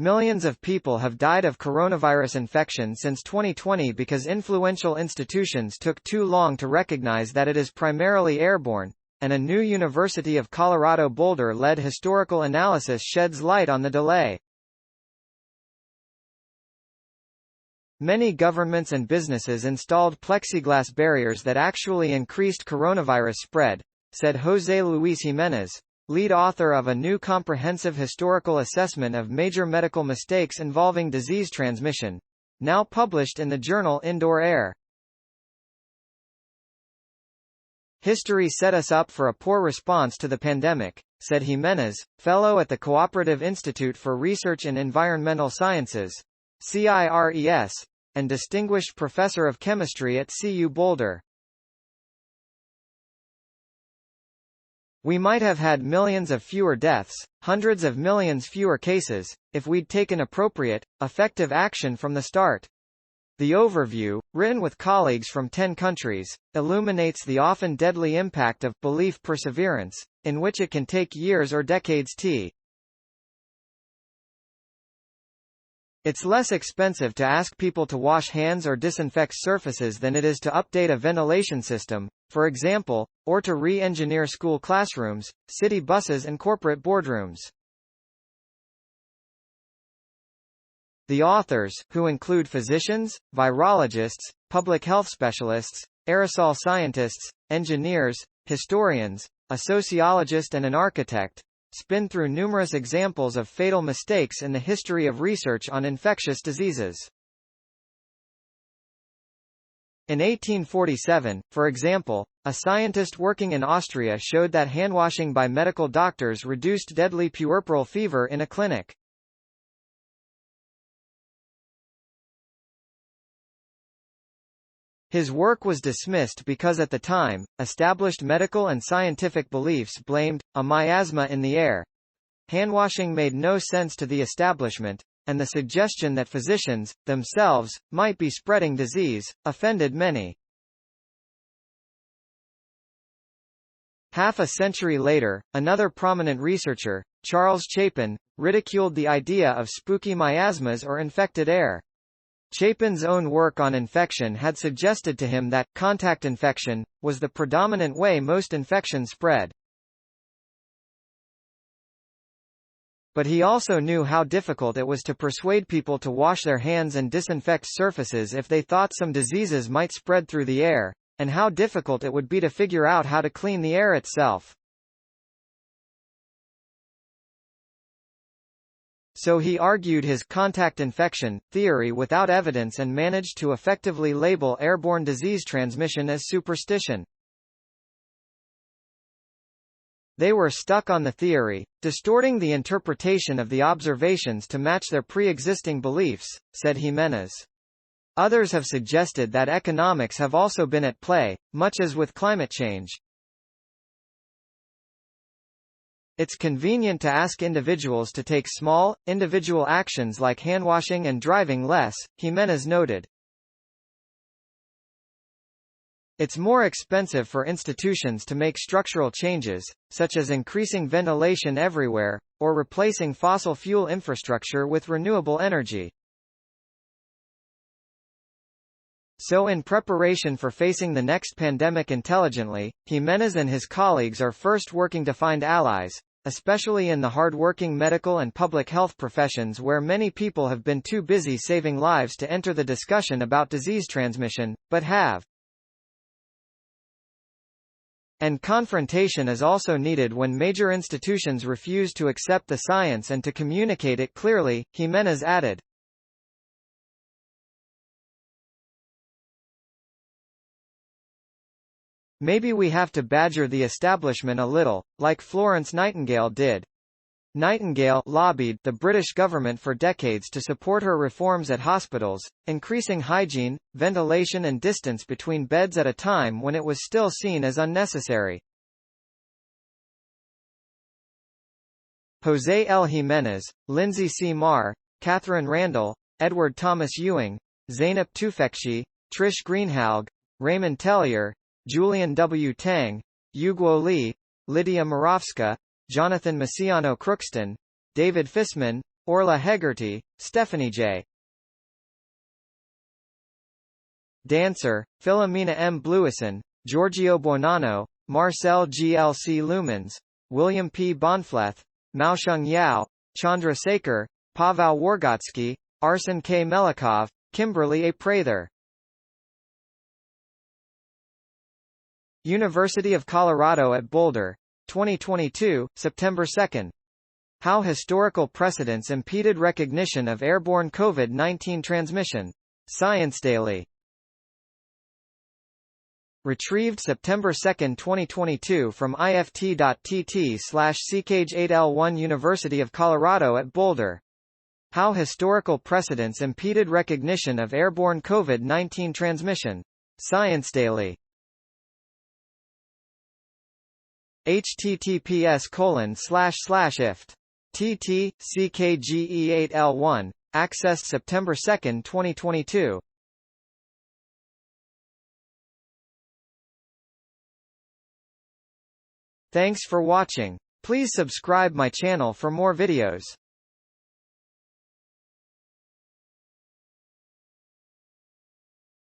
Millions of people have died of coronavirus infection since 2020 because influential institutions took too long to recognize that it is primarily airborne, and a new University of Colorado Boulder-led historical analysis sheds light on the delay. Many governments and businesses installed plexiglass barriers that actually increased coronavirus spread, said José Luis Jiménez, lead author of a new comprehensive historical assessment of major medical mistakes involving disease transmission, now published in the journal Indoor Air. History set us up for a poor response to the pandemic, said Jiménez, fellow at the Cooperative Institute for Research in Environmental Sciences, CIRES, and distinguished professor of chemistry at CU Boulder. We might have had millions of fewer deaths, hundreds of millions fewer cases, if we'd taken appropriate, effective action from the start. The overview, written with colleagues from 10 countries, illuminates the often deadly impact of belief perseverance, in which it can take years or decades to. It's less expensive to ask people to wash hands or disinfect surfaces than it is to update a ventilation system, for example, or to re-engineer school classrooms, city buses and corporate boardrooms. The authors, who include physicians, virologists, public health specialists, aerosol scientists, engineers, historians, a sociologist and an architect, spin through numerous examples of fatal mistakes in the history of research on infectious diseases. In 1847, for example, a scientist working in Austria showed that handwashing by medical doctors reduced deadly puerperal fever in a clinic. His work was dismissed because at the time, established medical and scientific beliefs blamed a miasma in the air. Handwashing made no sense to the establishment, and the suggestion that physicians, themselves, might be spreading disease, offended many. Half a century later, another prominent researcher, Charles Chapin, ridiculed the idea of spooky miasmas or infected air. Chapin's own work on infection had suggested to him that contact infection was the predominant way most infections spread. But he also knew how difficult it was to persuade people to wash their hands and disinfect surfaces if they thought some diseases might spread through the air, and how difficult it would be to figure out how to clean the air itself. So he argued his contact infection theory without evidence and managed to effectively label airborne disease transmission as superstition. They were stuck on the theory, distorting the interpretation of the observations to match their pre-existing beliefs, said Jiménez. Others have suggested that economics have also been at play, much as with climate change. It's convenient to ask individuals to take small, individual actions like handwashing and driving less, Jiménez noted. It's more expensive for institutions to make structural changes, such as increasing ventilation everywhere, or replacing fossil fuel infrastructure with renewable energy. So in preparation for facing the next pandemic intelligently, Jiménez and his colleagues are first working to find allies, especially in the hard-working medical and public health professions where many people have been too busy saving lives to enter the discussion about disease transmission, but have. And confrontation is also needed when major institutions refuse to accept the science and to communicate it clearly, Jiménez added. Maybe we have to badger the establishment a little, like Florence Nightingale did. Nightingale lobbied the British government for decades to support her reforms at hospitals, increasing hygiene, ventilation and distance between beds at a time when it was still seen as unnecessary. José L. Jiménez, Lindsay C. Marr, Catherine Randall, Edward Thomas Ewing, Zeynep Tufekci, Trish Greenhalgh, Raymond Tellier, Julian W. Tang, Hugo Lee, Lydia Moravska, Jonathan Maciano Crookston, David Fissman, Orla Hegarty, Stephanie J. Dancer, Philomena M. Bluison, Giorgio Buonanno, Marcel Glc Lumens, William P. Bonfleth, Maosheng Yao, Chandra Sekar, Pavel Wargotsky, Arsen K. Melikov, Kimberly A. Prather. University of Colorado at Boulder. 2022, September 2. How historical precedents impeded recognition of airborne COVID-19 transmission. Science Daily. Retrieved September 2, 2022 from ift.tt/ckage8l1 University of Colorado at Boulder. How historical precedents impeded recognition of airborne COVID-19 transmission. Science Daily. https://ift.tt/ckge8l1 accessed September 2, 2022. Thanks for watching. Please subscribe my channel for more videos.